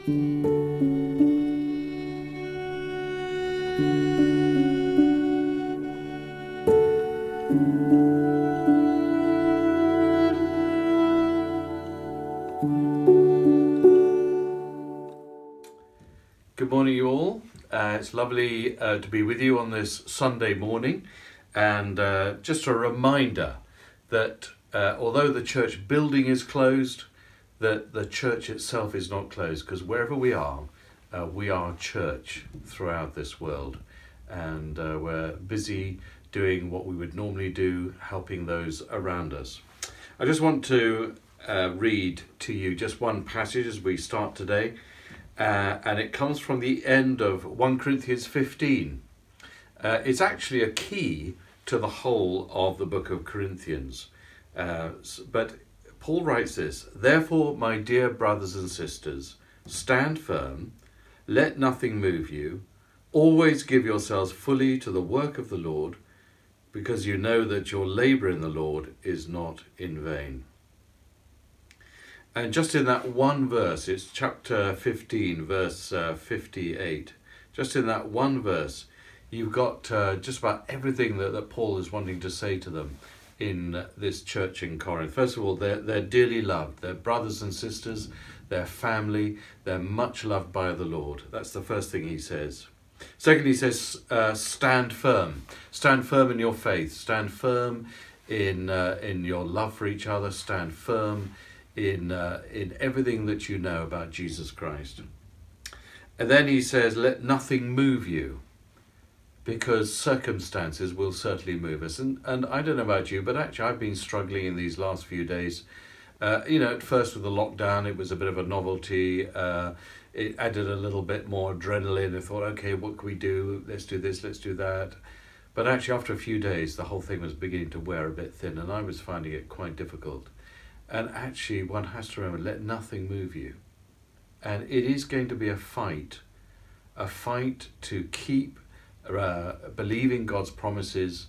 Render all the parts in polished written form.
Good morning, you all. It's lovely to be with you on this Sunday morning, and just a reminder that although the church building is closed, that the church itself is not closed, because wherever we are church throughout this world, and we're busy doing what we would normally do, helping those around us. I just want to read to you just one passage as we start today. And it comes from the end of 1 Corinthians 15. It's actually a key to the whole of the book of Corinthians. But Paul writes this: "Therefore, my dear brothers and sisters, stand firm, let nothing move you, always give yourselves fully to the work of the Lord, because you know that your labour in the Lord is not in vain." And just in that one verse, it's chapter 15, verse 58. Just in that one verse, you've got just about everything that Paul is wanting to say to them in this church in Corinth. First of all, they're dearly loved. They're brothers and sisters, they're family, they're much loved by the Lord. That's the first thing he says. Second, he says, stand firm. Stand firm in your faith. Stand firm in your love for each other. Stand firm in everything that you know about Jesus Christ. And then he says, let nothing move you, because circumstances will certainly move us. And I don't know about you, but actually I've been struggling in these last few days. At first with the lockdown, it was a bit of a novelty. It added a little bit more adrenaline. I thought, okay, what can we do? Let's do this, let's do that. But actually after a few days, the whole thing was beginning to wear a bit thin, and I was finding it quite difficult. And actually, one has to remember, let nothing move you. And it is going to be a fight to keep believing God's promises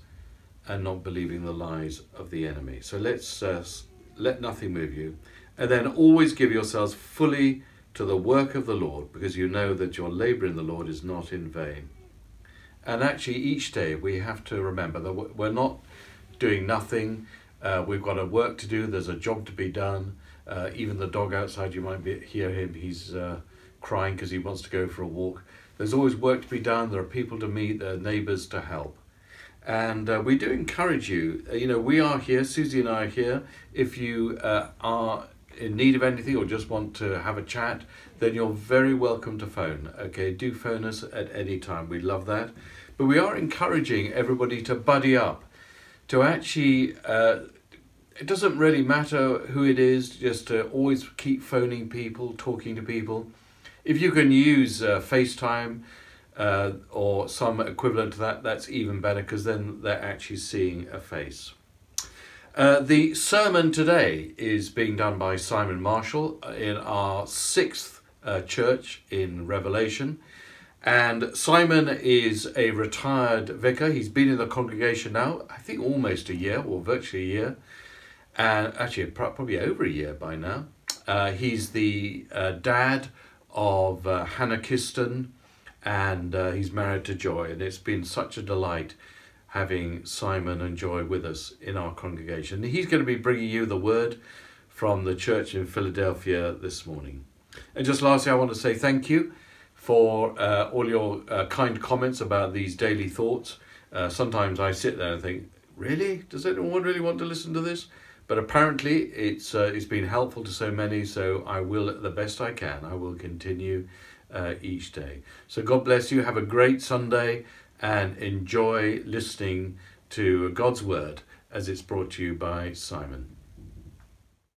and not believing the lies of the enemy. So let's let nothing move you. And then always give yourselves fully to the work of the Lord, because you know that your labour in the Lord is not in vain. And actually, each day we have to remember that we're not doing nothing. We've got a work to do. There's a job to be done. Even the dog outside, you might hear him. He's crying because he wants to go for a walk. There's always work to be done. There are people to meet. There are neighbours to help. And we do encourage you. We are here. Susie and I are here. If you are in need of anything or just want to have a chat, then you're very welcome to phone. Okay, do phone us at any time. We love that. But we are encouraging everybody to buddy up, to actually, it doesn't really matter who it is, just to always keep phoning people, talking to people. If you can use FaceTime or some equivalent to that, that's even better, because then they're actually seeing a face. The sermon today is being done by Simon Marshall in our 6th church in Revelation. And Simon is a retired vicar. He's been in the congregation now, I think almost a year, or virtually a year. And actually probably over a year by now. He's the dad of Hannah Kiston, and he's married to Joy. And it's been such a delight having Simon and Joy with us in our congregation. He's going to be bringing you the word from the church in Philadelphia this morning. And just lastly, I want to say thank you for all your kind comments about these daily thoughts. Sometimes I sit there and think, really? Does anyone really want to listen to this? But apparently it's been helpful to so many, so I will, the best I can, I will continue each day. So God bless you. Have a great Sunday and enjoy listening to God's word as it's brought to you by Simon.